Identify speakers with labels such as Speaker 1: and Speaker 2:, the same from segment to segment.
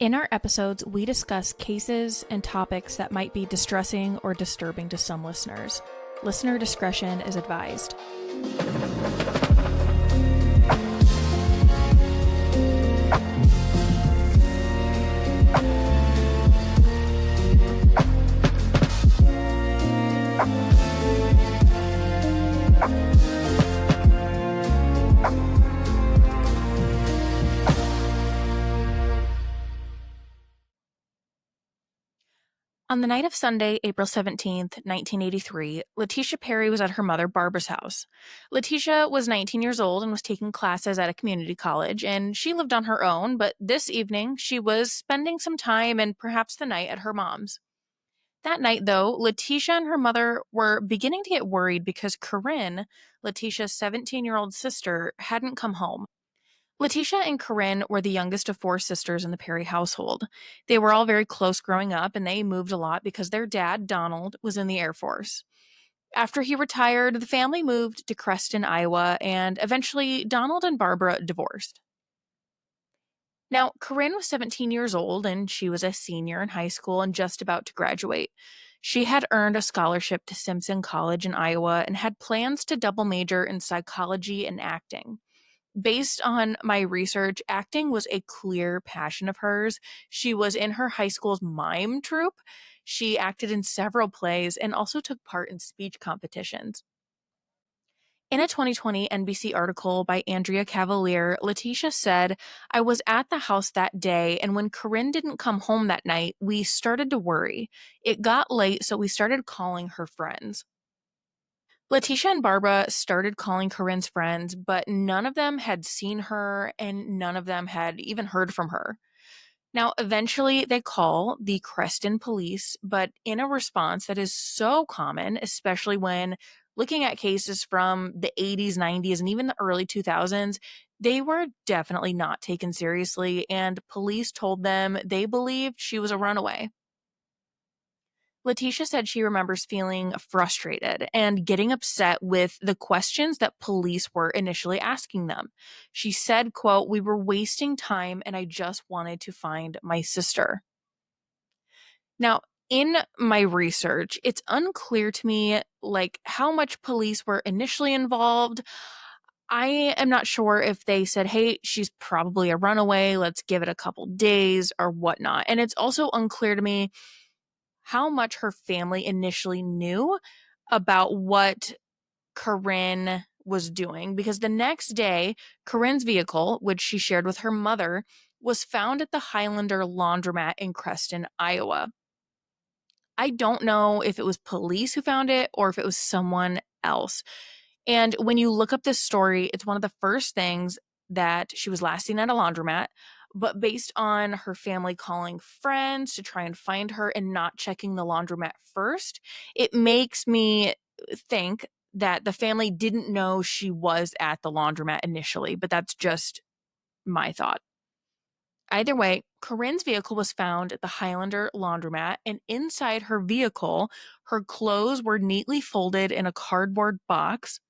Speaker 1: In our episodes, we discuss cases and topics that might be distressing or disturbing to some listeners. Listener discretion is advised. On the night of Sunday, April 17th, 1983, Letitia Perry was at her mother Barbara's house. Letitia was 19 years old and was taking classes at a community college, and she lived on her own, but this evening she was spending some time and perhaps the night at her mom's. That night, though, Letitia and her mother were beginning to get worried because Corinne, Letitia's 17-year-old sister, hadn't come home. Letitia and Corinne were the youngest of four sisters in the Perry household. They were all very close growing up, and they moved a lot because their dad, Donald, was in the Air Force. After he retired, the family moved to Creston, Iowa, and eventually Donald and Barbara divorced. Now, Corinne was 17 years old, and she was a senior in high school and just about to graduate. She had earned a scholarship to Simpson College in Iowa and had plans to double major in psychology and acting. Based on my research, acting was a clear passion of hers. She was in her high school's mime troupe. She acted in several plays and also took part in speech competitions. In a 2020 NBC article by Andrea Cavalier, Letitia said, "I was at the house that day, and when Corinne didn't come home that night, we started to worry. It got late, so we started calling her friends." Letitia and Barbara started calling Corinne's friends, but none of them had seen her and none of them had even heard from her. Now, eventually, they call the Creston police, but in a response that is so common, especially when looking at cases from the 80s, 90s, and even the early 2000s, they were definitely not taken seriously, and police told them they believed she was a runaway. Letitia said she remembers feeling frustrated and getting upset with the questions that police were initially asking them. She said, quote, "We were wasting time and I just wanted to find my sister." Now, in my research, it's unclear to me like how much police were initially involved. I am not sure if they said, "Hey, she's probably a runaway, let's give it a couple days," or whatnot. And it's also unclear to me how much her family initially knew about what Corinne was doing, because the next day, Corinne's vehicle, which she shared with her mother, was found at the Highlander Laundromat in Creston, Iowa. I don't know if it was police who found it or if it was someone else. And when you look up this story, it's one of the first things that she was last seen at a laundromat. But based on her family calling friends to try and find her and not checking the laundromat first, it makes me think that the family didn't know she was at the laundromat initially. But that's just my thought. Either way, Corinne's vehicle was found at the Highlander Laundromat, and inside her vehicle, her clothes were neatly folded in a cardboard box.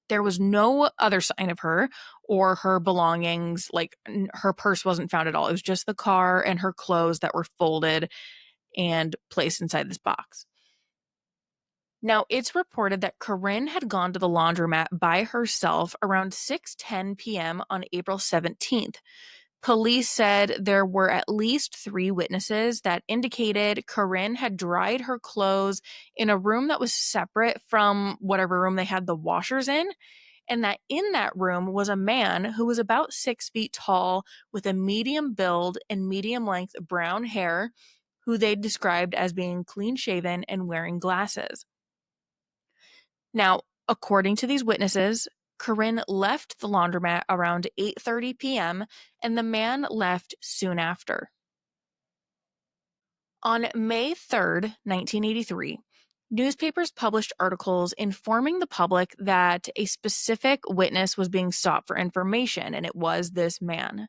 Speaker 1: There was no other sign of her or her belongings, like her purse wasn't found at all. It was just the car and her clothes that were folded and placed inside this box. Now, it's reported that Corinne had gone to the laundromat by herself around 6:10 p.m. on April 17th. Police said there were at least three witnesses that indicated Corinne had dried her clothes in a room that was separate from whatever room they had the washers in, and that in that room was a man who was about 6 feet tall with a medium build and medium length brown hair, who they described as being clean shaven and wearing glasses. Now, according to these witnesses, Corinne left the laundromat around 8:30 p.m. and the man left soon after. On May 3rd, 1983, newspapers published articles informing the public that a specific witness was being sought for information, and it was this man.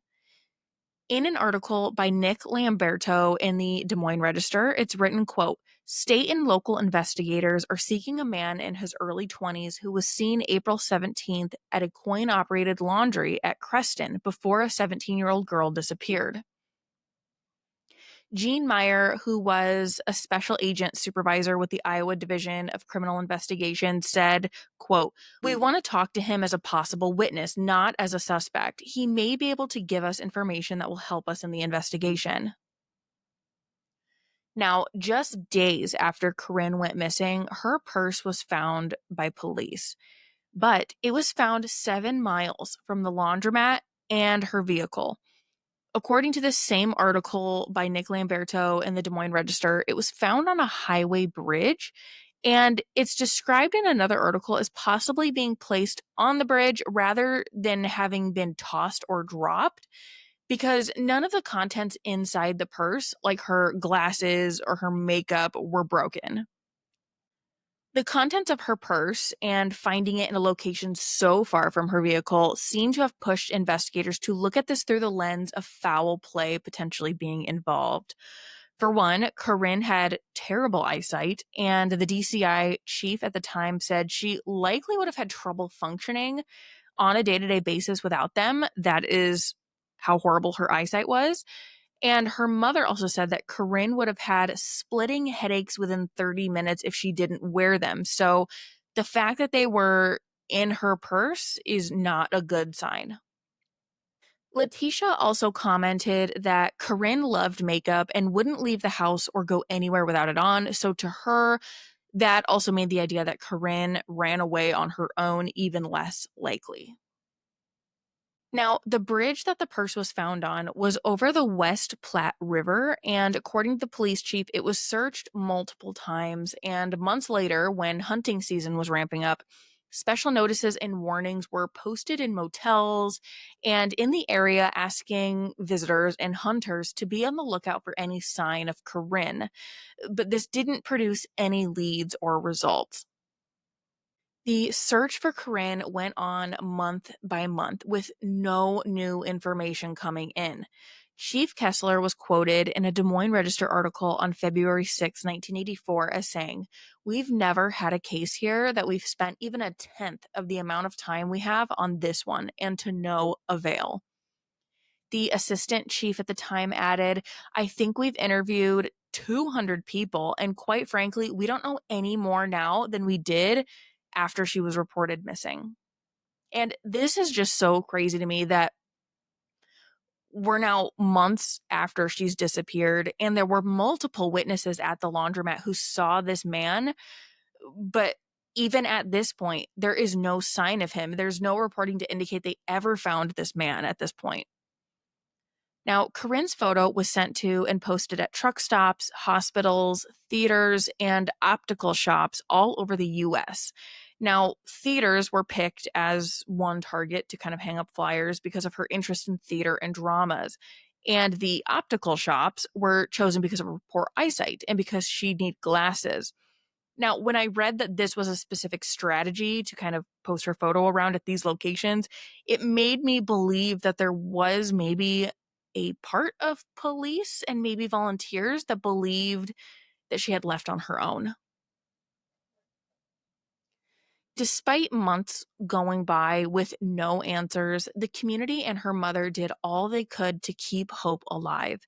Speaker 1: In an article by Nick Lamberto in the Des Moines Register, it's written, quote, "State and local investigators are seeking a man in his early 20s who was seen April 17th at a coin-operated laundry at Creston before a 17-year-old girl disappeared." Gene Meyer, who was a special agent supervisor with the Iowa Division of Criminal Investigation, said, quote, "We want to talk to him as a possible witness, not as a suspect. He may be able to give us information that will help us in the investigation." Now, just days after Corinne went missing, her purse was found by police, but it was found 7 miles from the laundromat and her vehicle. According to this same article by Nick Lamberto in the Des Moines Register, it was found on a highway bridge, and it's described in another article as possibly being placed on the bridge rather than having been tossed or dropped, because none of the contents inside the purse, like her glasses or her makeup, were broken. The contents of her purse and finding it in a location so far from her vehicle seem to have pushed investigators to look at this through the lens of foul play potentially being involved. For one, Corinne had terrible eyesight, and the DCI chief at the time said she likely would have had trouble functioning on a day to day basis without them. That is how horrible her eyesight was. And her mother also said that Corinne would have had splitting headaches within 30 minutes if she didn't wear them. So the fact that they were in her purse is not a good sign. Letitia also commented that Corinne loved makeup and wouldn't leave the house or go anywhere without it on. So to her, that also made the idea that Corinne ran away on her own even less likely. Now, the bridge that the purse was found on was over the West Platte River, and according to the police chief, it was searched multiple times. And months later, when hunting season was ramping up, special notices and warnings were posted in motels and in the area, asking visitors and hunters to be on the lookout for any sign of Corinne. But this didn't produce any leads or results. The search for Corinne went on month by month with no new information coming in. Chief Kessler was quoted in a Des Moines Register article on February 6, 1984, as saying, "We've never had a case here that we've spent even a tenth of the amount of time we have on this one, and to no avail." The assistant chief at the time added, "I think we've interviewed 200 people, and quite frankly, we don't know any more now than we did after she was reported missing." And this is just so crazy to me that we're now months after she's disappeared, and there were multiple witnesses at the laundromat who saw this man. But even at this point, there is no sign of him. There's no reporting to indicate they ever found this man at this point. Now, Corinne's photo was sent to and posted at truck stops, hospitals, theaters, and optical shops all over the US. Now, theaters were picked as one target to kind of hang up flyers because of her interest in theater and dramas. And the optical shops were chosen because of her poor eyesight and because she'd need glasses. Now, when I read that this was a specific strategy to kind of post her photo around at these locations, it made me believe that there was maybe a part of police and maybe volunteers that believed that she had left on her own. Despite months going by with no answers, the community and her mother did all they could to keep hope alive.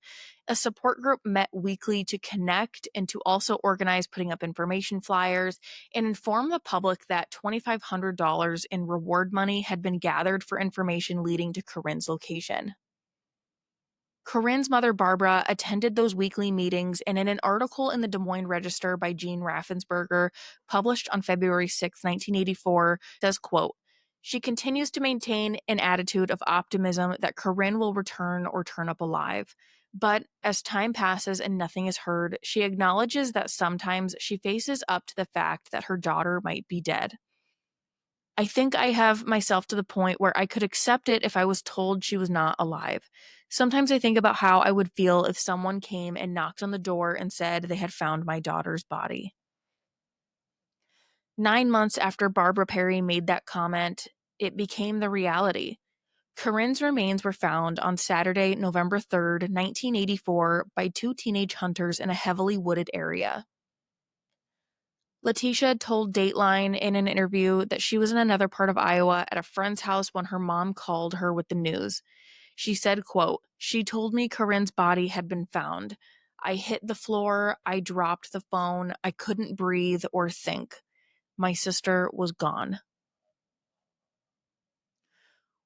Speaker 1: A support group met weekly to connect and to also organize putting up information flyers and inform the public that $2,500 in reward money had been gathered for information leading to Corinne's location. Corinne's mother, Barbara, attended those weekly meetings, and in an article in the Des Moines Register by Gene Raffensperger, published on February 6, 1984, says, quote, "She continues to maintain an attitude of optimism that Corinne will return or turn up alive. But as time passes and nothing is heard, she acknowledges that sometimes she faces up to the fact that her daughter might be dead. I think I have myself to the point where I could accept it if I was told she was not alive. Sometimes I think about how I would feel if someone came and knocked on the door and said they had found my daughter's body." 9 months after Barbara Perry made that comment, it became the reality. Corinne's remains were found on Saturday, November 3rd, 1984, by two teenage hunters in a heavily wooded area. Letitia told Dateline in an interview that she was in another part of Iowa at a friend's house when her mom called her with the news. She said, quote, "She told me Corinne's body had been found. I hit the floor. I dropped the phone. I couldn't breathe or think. My sister was gone.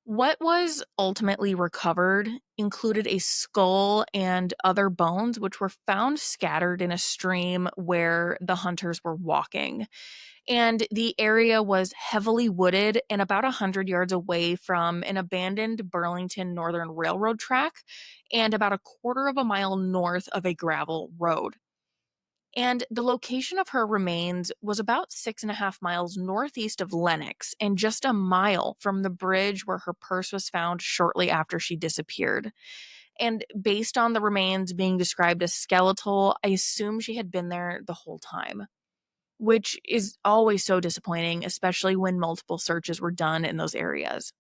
Speaker 1: What was ultimately recovered included a skull and other bones, which were found scattered in a stream where the hunters were walking. And the area was heavily wooded and about 100 yards away from an abandoned Burlington Northern Railroad track and about a quarter of a mile north of a gravel road. And the location of her remains was about 6.5 miles northeast of Lenox and just a mile from the bridge where her purse was found shortly after she disappeared. And based on the remains being described as skeletal, I assume she had been there the whole time, which is always so disappointing, especially when multiple searches were done in those areas.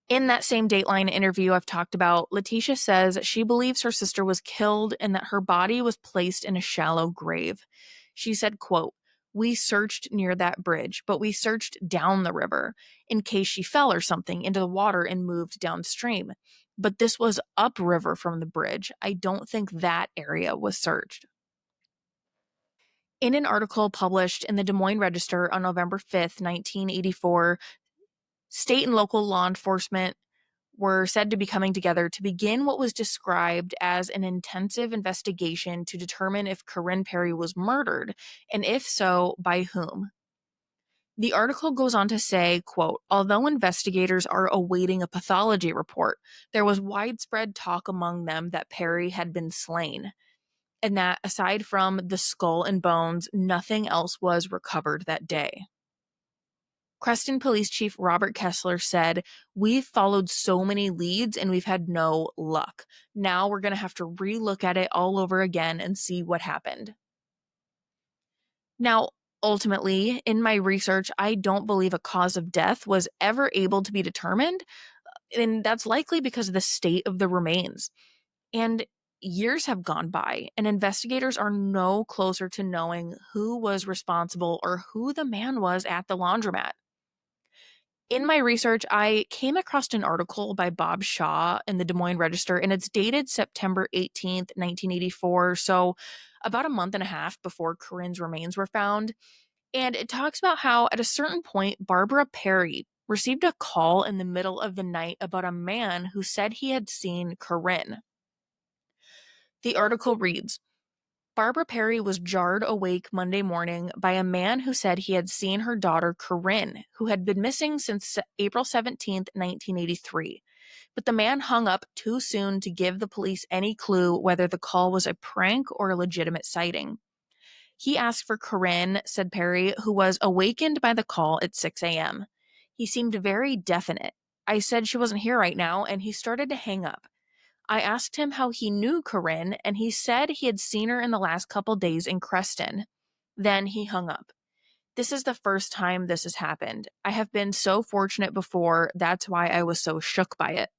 Speaker 1: In that same Dateline interview I've talked about, Letitia says she believes her sister was killed and that her body was placed in a shallow grave. She said, quote, "We searched near that bridge, but we searched down the river in case she fell or something into the water and moved downstream. But this was upriver from the bridge. I don't think that area was searched." In an article published in the Des Moines Register on November 5th, 1984, state and local law enforcement were said to be coming together to begin what was described as an intensive investigation to determine if Corinne Perry was murdered, and if so, by whom. The article goes on to say, quote, "Although investigators are awaiting a pathology report, there was widespread talk among them that Perry had been slain, and that aside from the skull and bones, nothing else was recovered that day." Creston Police Chief Robert Kessler said, "We've followed so many leads and we've had no luck. Now we're going to have to relook at it all over again and see what happened." Now, ultimately, in my research, I don't believe a cause of death was ever able to be determined, and that's likely because of the state of the remains. And years have gone by, and investigators are no closer to knowing who was responsible or who the man was at the laundromat. In my research, I came across an article by Bob Shaw in the Des Moines Register, and it's dated September 18th, 1984. So, about a month and a half before Corinne's remains were found. And it talks about how, at a certain point, Barbara Perry received a call in the middle of the night about a man who said he had seen Corinne. The article reads, "Barbara Perry was jarred awake Monday morning by a man who said he had seen her daughter Corinne, who had been missing since April 17th, 1983. But the man hung up too soon to give the police any clue whether the call was a prank or a legitimate sighting. He asked for Corinne," said Perry, "who was awakened by the call at 6 a.m. He seemed very definite. I said she wasn't here right now, and he started to hang up. I asked him how he knew Corinne, and he said he had seen her in the last couple days in Creston. Then he hung up. This is the first time this has happened. I have been so fortunate before, that's why I was so shook by it."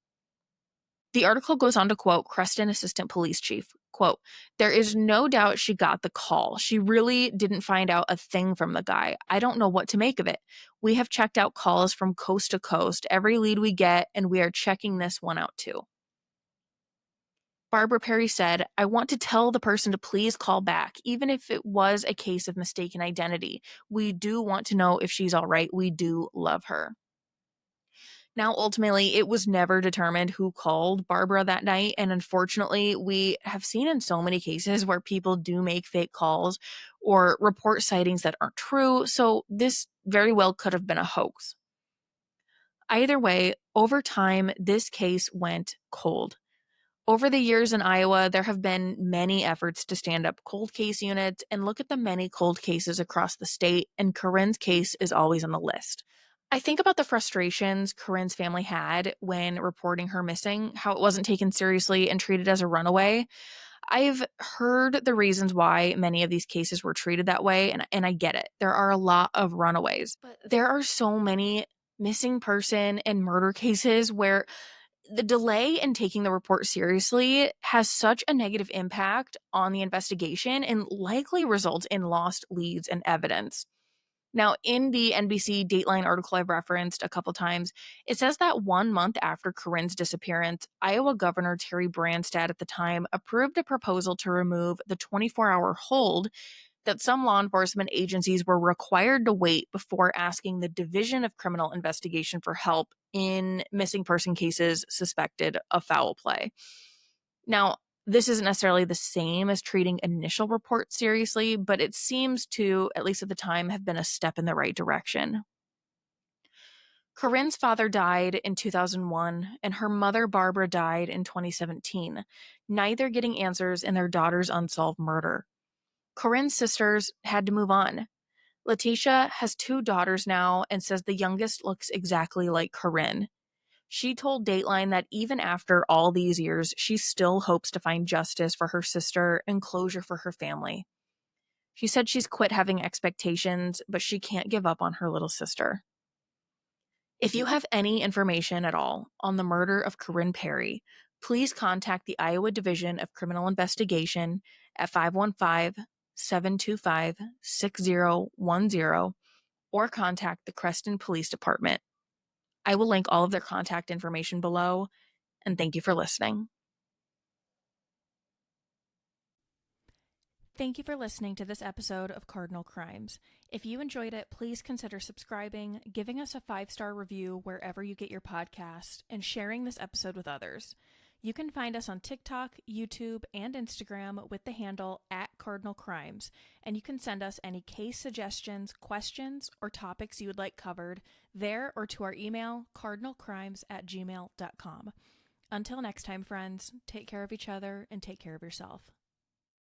Speaker 1: The article goes on to quote Creston Assistant Police Chief, quote, "There is no doubt she got the call. She really didn't find out a thing from the guy. I don't know what to make of it. We have checked out calls from coast to coast, every lead we get, and we are checking this one out too." Barbara Perry said, "I want to tell the person to please call back, even if it was a case of mistaken identity. We do want to know if she's all right. We do love her." Now, ultimately, it was never determined who called Barbara that night. And unfortunately, we have seen in so many cases where people do make fake calls or report sightings that aren't true. So this very well could have been a hoax. Either way, over time, this case went cold. Over the years in Iowa, there have been many efforts to stand up cold case units and look at the many cold cases across the state, and Corinne's case is always on the list. I think about the frustrations Corinne's family had when reporting her missing, how it wasn't taken seriously and treated as a runaway. I've heard the reasons why many of these cases were treated that way, and I get it. There are a lot of runaways, but there are so many missing person and murder cases where the delay in taking the report seriously has such a negative impact on the investigation and likely results in lost leads and evidence. Now, in the NBC Dateline article I've referenced a couple times, it says that 1 month after Corinne's disappearance, Iowa Governor Terry Branstad at the time approved a proposal to remove the 24-hour hold that some law enforcement agencies were required to wait before asking the Division of Criminal Investigation for help in missing person cases suspected of foul play. Now, this isn't necessarily the same as treating initial reports seriously, but it seems to, at least at the time, have been a step in the right direction. Corinne's father died in 2001, and her mother, Barbara, died in 2017, neither getting answers in their daughter's unsolved murder. Corinne's sisters had to move on. Letitia has 2 daughters now and says the youngest looks exactly like Corinne. She told Dateline that even after all these years, she still hopes to find justice for her sister and closure for her family. She said she's quit having expectations, but she can't give up on her little sister. If you have any information at all on the murder of Corinne Perry, please contact the Iowa Division of Criminal Investigation at 515-725-6010 or contact the Creston Police Department. I will link all of their contact information below, and thank you for listening. Thank you for listening to this episode of Cardinal Crimes. If you enjoyed it, please consider subscribing, giving us a 5-star review wherever you get your podcast, and sharing this episode with others. You can find us on TikTok, YouTube, and Instagram with the handle @CardinalCrimes, and you can send us any case suggestions, questions, or topics you would like covered there or to our email, cardinalcrimes@gmail.com. Until next time, friends, take care of each other and take care of yourself.